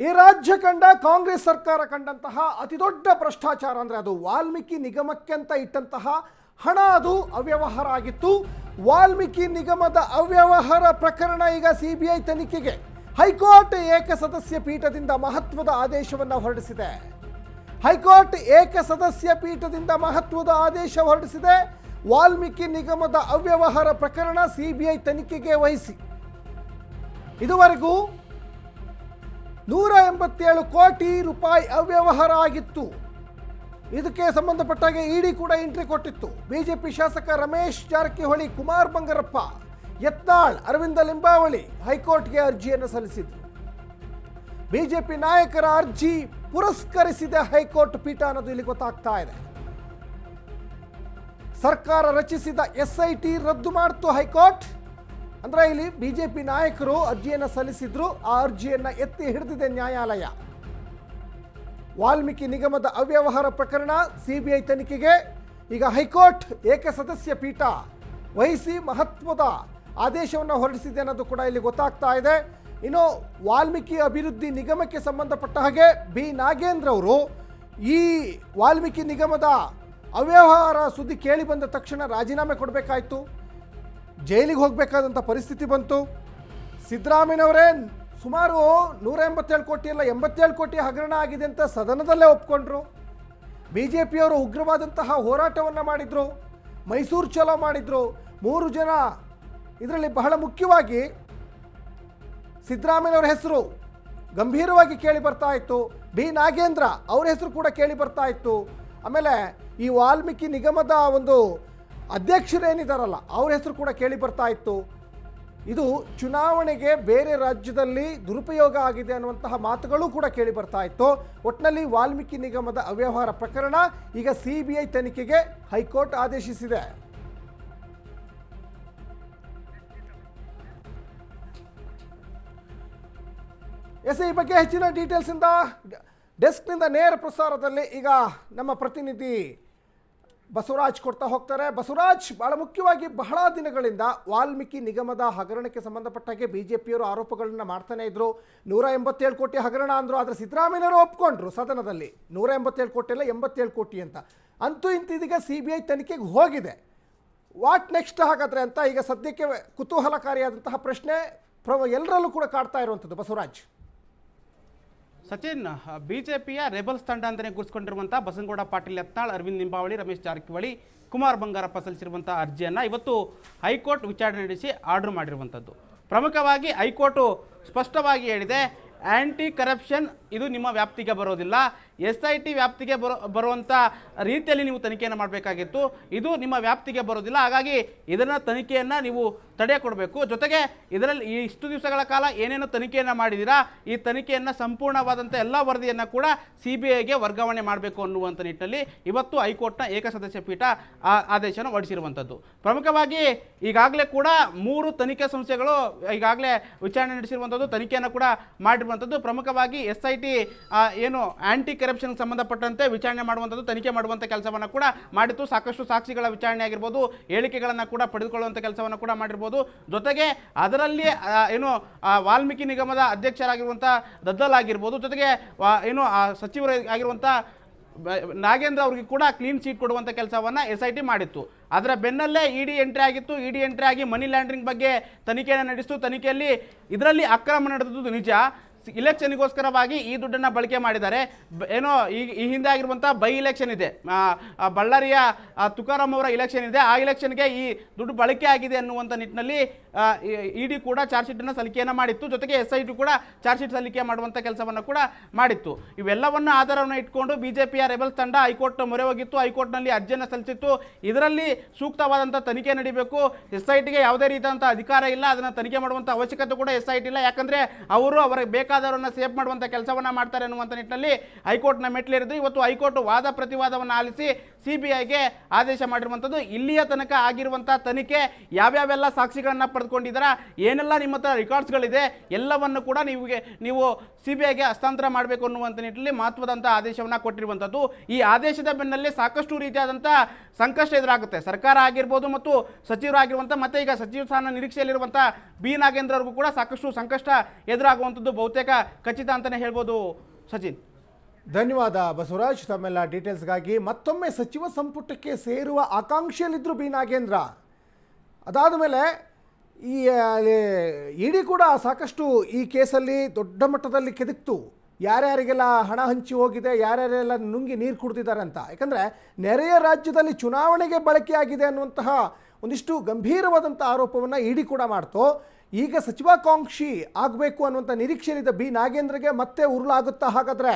ಈ ರಾಜ್ಯ ಕಂಡ ಕಾಂಗ್ರೆಸ್ ಸರ್ಕಾರ ಕಂಡಂತಹ ಅತಿ ದೊಡ್ಡ ಭ್ರಷ್ಟಾಚಾರ ಅಂದರೆ ಅದು ವಾಲ್ಮೀಕಿ ನಿಗಮಕ್ಕೆ ಅಂತ ಇಟ್ಟಂತಹ ಹಣ ಅದು ಅವ್ಯವಹಾರ ಆಗಿತ್ತು. ವಾಲ್ಮೀಕಿ ನಿಗಮದ ಅವ್ಯವಹಾರ ಪ್ರಕರಣ ಈಗ ಸಿಬಿಐ ತನಿಖೆಗೆ ಹೈಕೋರ್ಟ್ ಏಕಸದಸ್ಯ ಪೀಠದಿಂದ ಮಹತ್ವದ ಆದೇಶವನ್ನು ಹೊರಡಿಸಿದೆ. ಹೈಕೋರ್ಟ್ ಏಕಸದಸ್ಯ ಪೀಠದಿಂದ ಮಹತ್ವದ ಆದೇಶ ಹೊರಡಿಸಿದೆ. ವಾಲ್ಮೀಕಿ ನಿಗಮದ ಅವ್ಯವಹಾರ ಪ್ರಕರಣ ಸಿಬಿಐ ತನಿಖೆಗೆ ವಹಿಸಿ ಇದುವರೆಗೂ 187 ಕೋಟಿ ರೂಪಾಯಿ ಅವ್ಯವಹಾರ ಆಗಿತ್ತು. ಇದಕ್ಕೆ ಸಂಬಂಧಪಟ್ಟಾಗೆ ಇಡಿ ಕೂಡ ಎಂಟ್ರಿ ಕೊಟ್ಟಿತ್ತು. ಬಿಜೆಪಿ ಶಾಸಕ ರಮೇಶ್ ಜಾರಕಿಹೊಳಿ, ಕುಮಾರ್ ಬಂಗಾರಪ್ಪ, ಯತ್ನಾಳ್, ಅರವಿಂದ ಲಿಂಬಾವಳಿ ಹೈಕೋರ್ಟ್ಗೆ ಅರ್ಜಿಯನ್ನು ಸಲ್ಲಿಸಿದ್ರು. ಬಿಜೆಪಿ ನಾಯಕರ ಅರ್ಜಿ ಪುರಸ್ಕರಿಸಿದ ಹೈಕೋರ್ಟ್ ಪೀಠ ಅನ್ನೋದು ಇಲ್ಲಿ ಗೊತ್ತಾಗ್ತಾ ಇದೆ. ಸರ್ಕಾರ ರಚಿಸಿದ ಎಸ್ಐಟಿ ರದ್ದು ಮಾಡಿತು ಹೈಕೋರ್ಟ್. ಅಂದ್ರೆ ಇಲ್ಲಿ ಬಿಜೆಪಿ ನಾಯಕರು ಅರ್ಜಿಯನ್ನು ಸಲ್ಲಿಸಿದ್ರು. ಆ ಅರ್ಜಿಯನ್ನು ಎತ್ತಿ ಹಿಡಿದಿದೆ ನ್ಯಾಯಾಲಯ. ವಾಲ್ಮೀಕಿ ನಿಗಮದ ಅವ್ಯವಹಾರ ಪ್ರಕರಣ ಸಿಬಿಐ ತನಿಖೆಗೆ ಈಗ ಹೈಕೋರ್ಟ್ ಏಕಸದಸ್ಯ ಪೀಠ ವಹಿಸಿ ಮಹತ್ವದ ಆದೇಶವನ್ನು ಹೊರಡಿಸಿದೆ ಅನ್ನೋದು ಕೂಡ ಇಲ್ಲಿ ಗೊತ್ತಾಗ್ತಾ ಇದೆ. ಇನ್ನು ವಾಲ್ಮೀಕಿ ಅಭಿವೃದ್ಧಿ ನಿಗಮಕ್ಕೆ ಸಂಬಂಧಪಟ್ಟ ಹಾಗೆ ಬಿ ನಾಗೇಂದ್ರ ಅವರು ಈ ವಾಲ್ಮೀಕಿ ನಿಗಮದ ಅವ್ಯವಹಾರ ಸುದ್ದಿ ಕೇಳಿ ಬಂದ ತಕ್ಷಣ ರಾಜೀನಾಮೆ ಕೊಡಬೇಕಾಯಿತು, ಜೈಲಿಗೆ ಹೋಗಬೇಕಾದಂಥ ಪರಿಸ್ಥಿತಿ ಬಂತು. ಸಿದ್ದರಾಮಯ್ಯನವರೇ ಸುಮಾರು 187 ಕೋಟಿ ಅಲ್ಲ 87 ಕೋಟಿ ಹಗರಣ ಆಗಿದೆ ಅಂತ ಸದನದಲ್ಲೇ ಒಪ್ಕೊಂಡ್ರು. ಬಿ ಜೆ ಪಿಯವರು ಉಗ್ರವಾದಂತಹ ಹೋರಾಟವನ್ನು ಮಾಡಿದರು, ಮೈಸೂರು ಚಲೋ ಮಾಡಿದರು. 3 ಜನ ಇದರಲ್ಲಿ ಬಹಳ ಮುಖ್ಯವಾಗಿ ಸಿದ್ದರಾಮಯ್ಯನವರ ಹೆಸರು ಗಂಭೀರವಾಗಿ ಕೇಳಿ ಬರ್ತಾ ಇತ್ತು. ಬಿ ನಾಗೇಂದ್ರ ಅವರ ಹೆಸರು ಕೂಡ ಕೇಳಿ ಬರ್ತಾ ಇತ್ತು. ಆಮೇಲೆ ಈ ವಾಲ್ಮೀಕಿ ನಿಗಮದ ಒಂದು ಅಧ್ಯಕ್ಷರೇನಿದಾರಲ್ಲ ಅವ್ರ ಹೆಸರು ಕೂಡ ಕೇಳಿ ಬರ್ತಾ ಇತ್ತು. ಇದು ಚುನಾವಣೆಗೆ ಬೇರೆ ರಾಜ್ಯದಲ್ಲಿ ದುರುಪಯೋಗ ಆಗಿದೆ ಅನ್ನುವಂತಹ ಮಾತುಗಳು ಕೂಡ ಕೇಳಿ ಬರ್ತಾ ಇತ್ತು. ಒಟ್ಟಿನಲ್ಲಿ ವಾಲ್ಮೀಕಿ ನಿಗಮದ ಅವ್ಯವಹಾರ ಪ್ರಕರಣ ಈಗ ಸಿಬಿಐ ತನಿಖೆಗೆ ಹೈಕೋರ್ಟ್ ಆದೇಶಿಸಿದೆ. ಈ ಬಗ್ಗೆ ಹೆಚ್ಚಿನ ಡೀಟೇಲ್ಸ್ ಇಂದ ಡೆಸ್ಕ್ನಿಂದ ನೇರ ಪ್ರಸಾರದಲ್ಲಿ ಈಗ ನಮ್ಮ ಪ್ರತಿನಿಧಿ ಬಸವರಾಜ್ ಕೊಡ್ತಾ ಹೋಗ್ತಾರೆ. ಬಸವರಾಜ್, ಬಹಳ ಮುಖ್ಯವಾಗಿ ಬಹಳ ದಿನಗಳಿಂದ ವಾಲ್ಮೀಕಿ ನಿಗಮದ ಹಗರಣಕ್ಕೆ ಸಂಬಂಧಪಟ್ಟಾಗೆ ಬಿಜೆಪಿಯವರು ಆರೋಪಗಳನ್ನ ಮಾಡ್ತಾನೆ ಇದ್ರು. 187 ಕೋಟಿ ಹಗರಣ ಅಂದರು, ಆದರೆ ಸಿದ್ದರಾಮಯ್ಯನವರು ಒಪ್ಕೊಂಡ್ರು ಸದನದಲ್ಲಿ 187 ಕೋಟಿ ಅಲ್ಲ 87 ಕೋಟಿ ಅಂತ. ಅಂತೂ ಇಂತಿದೀಗ ಸಿಬಿಐ ತನಿಖೆಗೆ ಹೋಗಿದೆ. ವಾಟ್ ನೆಕ್ಸ್ಟ್ ಹಾಗಾದ್ರೆ ಅಂತ ಈಗ ಸದ್ಯಕ್ಕೆ ಕುತೂಹಲಕಾರಿಯಾದಂತಹ ಪ್ರಶ್ನೆ ಎಲ್ಲರಲ್ಲೂ ಕೂಡ ಕಾಡ್ತಾ ಇರುವಂಥದ್ದು. ಬಸವರಾಜ್, ಸಚಿನ್, ಬಿಜೆಪಿಯ ರೆಬಲ್ಸ್ ತಂಡ ಅಂತಲೇ ಗುರುತಿಸಿಕೊಂಡಿರುವಂಥ ಬಸನಗೌಡ ಪಾಟೀಲ್ ಯತ್ನಾಳ್, ಅರವಿಂದ್ ಲಿಂಬಾವಳಿ, ರಮೇಶ್ ಜಾರಕಿಹೊಳಿ, ಕುಮಾರ್ ಬಂಗಾರಪ್ಪ ಸಲ್ಲಿಸಿರುವಂಥ ಅರ್ಜಿಯನ್ನು ಇವತ್ತು ಹೈಕೋರ್ಟ್ ವಿಚಾರಣೆ ನಡೆಸಿ ಆರ್ಡರ್ ಮಾಡಿರುವಂಥದ್ದು. ಪ್ರಮುಖವಾಗಿ ಹೈಕೋರ್ಟು ಸ್ಪಷ್ಟವಾಗಿ ಹೇಳಿದೆ, ಆ್ಯಂಟಿ ಕರಪ್ಷನ್ ಇದು ನಿಮ್ಮ ವ್ಯಾಪ್ತಿಗೆ ಬರೋದಿಲ್ಲ, SIT ವ್ಯಾಪ್ತಿಗೆ ಬರುವಂಥ ರೀತಿಯಲ್ಲಿ ನೀವು ತನಿಖೆಯನ್ನು ಮಾಡಬೇಕಾಗಿತ್ತು. ಇದು ನಿಮ್ಮ ವ್ಯಾಪ್ತಿಗೆ ಬರೋದಿಲ್ಲ, ಹಾಗಾಗಿ ಇದನ್ನು ತನಿಖೆಯನ್ನು ನೀವು ತಡೆ ಕೊಡಬೇಕು. ಜೊತೆಗೆ ಇದರಲ್ಲಿ ಇಷ್ಟು ದಿವಸಗಳ ಕಾಲ ಏನೇನು ತನಿಖೆಯನ್ನು ಮಾಡಿದ್ದೀರಾ ಈ ತನಿಖೆಯನ್ನು ಸಂಪೂರ್ಣವಾದಂಥ ಎಲ್ಲ ವರದಿಯನ್ನು ಕೂಡ CBIಗೆ ವರ್ಗಾವಣೆ ಮಾಡಬೇಕು ಅನ್ನುವಂಥ ನಿಟ್ಟಿನಲ್ಲಿ ಇವತ್ತು ಹೈಕೋರ್ಟ್ನ ಏಕಸದಸ್ಯ ಪೀಠ ಆದೇಶವನ್ನು ಹೊರಡಿಸಿರುವಂಥದ್ದು. ಪ್ರಮುಖವಾಗಿ ಈಗಾಗಲೇ ಕೂಡ 3 ತನಿಖಾ ಸಂಸ್ಥೆಗಳು ಈಗಾಗಲೇ ವಿಚಾರಣೆ ನಡೆಸಿರುವಂಥದ್ದು, ತನಿಖೆಯನ್ನು ಕೂಡ ಮಾಡಿರುವಂಥದ್ದು. ಪ್ರಮುಖವಾಗಿ SIT ಏನು ಆ್ಯಂಟಿ ಕರಪ್ಷನ್ಗೆ ಸಂಬಂಧಪಟ್ಟಂತೆ ವಿಚಾರಣೆ ಮಾಡುವಂಥದ್ದು, ತನಿಖೆ ಮಾಡುವಂಥ ಕೆಲಸವನ್ನು ಕೂಡ ಮಾಡಿತ್ತು. ಸಾಕಷ್ಟು ಸಾಕ್ಷಿಗಳ ವಿಚಾರಣೆ ಆಗಿರ್ಬೋದು, ಹೇಳಿಕೆಗಳನ್ನು ಕೂಡ ಪಡೆದುಕೊಳ್ಳುವಂಥ ಕೆಲಸವನ್ನು ಕೂಡ ಮಾಡಿರ್ಬೋದು. ಜೊತೆಗೆ ಅದರಲ್ಲಿ ಏನು ವಾಲ್ಮೀಕಿ ನಿಗಮದ ಅಧ್ಯಕ್ಷರಾಗಿರುವಂಥ ದದ್ದಲ್ ಆಗಿರ್ಬೋದು, ಜೊತೆಗೆ ಏನು ಸಚಿವರು ಆಗಿರುವಂಥ ನಾಗೇಂದ್ರ ಅವರಿಗೆ ಕೂಡ ಕ್ಲೀನ್ ಚೀಟ್ ಕೊಡುವಂಥ ಕೆಲಸವನ್ನು SIT ಮಾಡಿತ್ತು. ಅದರ ಬೆನ್ನಲ್ಲೇ ಇಡಿ ಎಂಟ್ರಿ ಆಗಿತ್ತು. ಇಡಿ ಎಂಟ್ರಿ ಆಗಿ ಮನಿ ಲ್ಯಾಂಡ್ರಿಂಗ್ ಬಗ್ಗೆ ತನಿಖೆಯನ್ನು ನಡೆಸಿತು. ತನಿಖೆಯಲ್ಲಿ ಇದರಲ್ಲಿ ಅಕ್ರಮ ನಡೆದಿದ್ದು ನಿಜ. ಇಲೆಕ್ಷನ್ಗೋಸ್ಕರವಾಗಿ ಈ ದುಡ್ಡನ್ನು ಬಳಕೆ ಮಾಡಿದ್ದಾರೆ. ಏನೋ ಈ ಹಿಂದೆ ಆಗಿರುವಂಥ ಬೈ ಇಲೆಕ್ಷನ್ ಇದೆ, ಬಳ್ಳಾರಿಯ ತುಕಾರಾಮ್ ಅವರ ಇಲೆಕ್ಷನ್ ಇದೆ, ಆ ಇಲೆಕ್ಷನ್ಗೆ ಈ ದುಡ್ಡು ಬಳಕೆ ಆಗಿದೆ ಅನ್ನುವಂಥ ನಿಟ್ಟಿನಲ್ಲಿ ಇಡಿ ಕೂಡ ಚಾರ್ಜ್ ಶೀಟನ್ನು ಸಲ್ಲಿಕೆಯನ್ನು ಮಾಡಿತ್ತು. ಜೊತೆಗೆ SIT ಕೂಡ ಚಾರ್ಜ್ ಶೀಟ್ ಸಲ್ಲಿಕೆ ಮಾಡುವಂಥ ಕೆಲಸವನ್ನು ಕೂಡ ಮಾಡಿತ್ತು. ಇವೆಲ್ಲವನ್ನು ಆಧಾರವನ್ನು ಇಟ್ಕೊಂಡು ಬಿಜೆಪಿಯ ರೆಬಲ್ಸ್ ತಂಡ ಹೈಕೋರ್ಟ್ ಮೊರೆ ಹೋಗಿತ್ತು. ಹೈಕೋರ್ಟ್ನಲ್ಲಿ ಅರ್ಜಿಯನ್ನು ಸಲ್ಲಿಸಿತ್ತು. ಇದರಲ್ಲಿ ಸೂಕ್ತವಾದಂಥ ತನಿಖೆ ನಡೀಬೇಕು. SITಗೆ ಯಾವುದೇ ರೀತಿಯಾದಂಥ ಅಧಿಕಾರ ಇಲ್ಲ, ಅದನ್ನು ತನಿಖೆ ಮಾಡುವಂಥ ಅವಶ್ಯಕತೆ ಕೂಡ SIT ಇಲ್ಲ. ಯಾಕಂದರೆ ಅವರು ಅವರಿಗೆ ಬೇಕಾದವರನ್ನು ಸೇಫ್ ಮಾಡುವಂಥ ಕೆಲಸವನ್ನು ಮಾಡ್ತಾರೆ ಅನ್ನುವಂಥ ನಿಟ್ಟಿನಲ್ಲಿ ಹೈಕೋರ್ಟ್ನ ಮೆಟ್ಲೇರಿದ್ದು. ಇವತ್ತು ಹೈಕೋರ್ಟ್ ವಾದ ಪ್ರತಿವಾದವನ್ನು ಆಲಿಸಿ CBIಗೆ ಆದೇಶ ಮಾಡಿರುವಂಥದ್ದು. ಇಲ್ಲಿಯ ತನಕ ಆಗಿರುವಂಥ ತನಿಖೆ ಯಾವ್ಯಾವೆಲ್ಲ ಸಾಕ್ಷಿಗಳನ್ನು ಪಡೆದುಕೊಂಡಿದ್ದೀರಾ, ಏನೆಲ್ಲ ನಿಮ್ಮ ಹತ್ರ ರೆಕಾರ್ಡ್ಸ್ಗಳಿದೆ ಎಲ್ಲವನ್ನು ಕೂಡ ನೀವು CBIಗೆ ಹಸ್ತಾಂತರ ಮಾಡಬೇಕು ಅನ್ನುವಂಥ ನಿಟ್ಟಿನಲ್ಲಿ ಮಹತ್ವದಂಥ ಆದೇಶವನ್ನು ಕೊಟ್ಟಿರುವಂಥದ್ದು. ಈ ಆದೇಶದ ಬೆನ್ನಲ್ಲೇ ಸಾಕಷ್ಟು ರೀತಿಯಾದಂಥ ಸಂಕಷ್ಟ ಎದುರಾಗುತ್ತೆ. ಸರ್ಕಾರ ಆಗಿರ್ಬೋದು ಮತ್ತು ಸಚಿವರಾಗಿರುವಂಥ ಮತ್ತೆ ಈಗ ಸಚಿವ ಸ್ಥಾನ ನಿರೀಕ್ಷೆಯಲ್ಲಿರುವಂಥ ಬಿ ನಾಗೇಂದ್ರ ಅವ್ರಿಗೂ ಕೂಡ ಸಾಕಷ್ಟು ಸಂಕಷ್ಟ ಎದುರಾಗುವಂಥದ್ದು ಬಹುತೇಕ ಬಹುತೇಕ ಖಚಿತ ಅಂತಲೇ ಹೇಳ್ಬೋದು ಸಚಿನ್. ಧನ್ಯವಾದ ಬಸವರಾಜ್ ತಮ್ಮೆಲ್ಲ ಡೀಟೇಲ್ಸ್ಗಾಗಿ. ಮತ್ತೊಮ್ಮೆ ಸಚಿವ ಸಂಪುಟಕ್ಕೆ ಸೇರುವ ಆಕಾಂಕ್ಷೆಯಲ್ಲಿದ್ದರು ಬಿ ನಾಗೇಂದ್ರ. ಅದಾದ ಮೇಲೆ ಈ ಇಡಿ ಕೂಡ ಸಾಕಷ್ಟು ಈ ಕೇಸಲ್ಲಿ ದೊಡ್ಡ ಮಟ್ಟದಲ್ಲಿ ಕೆದಕ್ತು. ಯಾರ್ಯಾರಿಗೆಲ್ಲ ಹಣ ಹಂಚಿ ಹೋಗಿದೆ, ಯಾರ್ಯಾರೆಲ್ಲ ನುಂಗಿ ನೀರು ಕುಡ್ದಿದ್ದಾರೆ ಅಂತ. ಯಾಕಂದರೆ ನೆರೆಯ ರಾಜ್ಯದಲ್ಲಿ ಚುನಾವಣೆಗೆ ಬಳಕೆಯಾಗಿದೆ ಅನ್ನುವಂತಹ ಒಂದಿಷ್ಟು ಗಂಭೀರವಾದಂಥ ಆರೋಪವನ್ನು ಇಡಿ ಕೂಡ ಮಾಡ್ತು. ಈಗ ಸಚಿವಾಕಾಂಕ್ಷಿ ಆಗಬೇಕು ಅನ್ನುವಂಥ ನಿರೀಕ್ಷೆಯಲ್ಲಿದ್ದ ಬಿ ನಾಗೇಂದ್ರಗೆ ಮತ್ತೆ ಉರುಳಾಗುತ್ತಾ ಹಾಗಾದರೆ?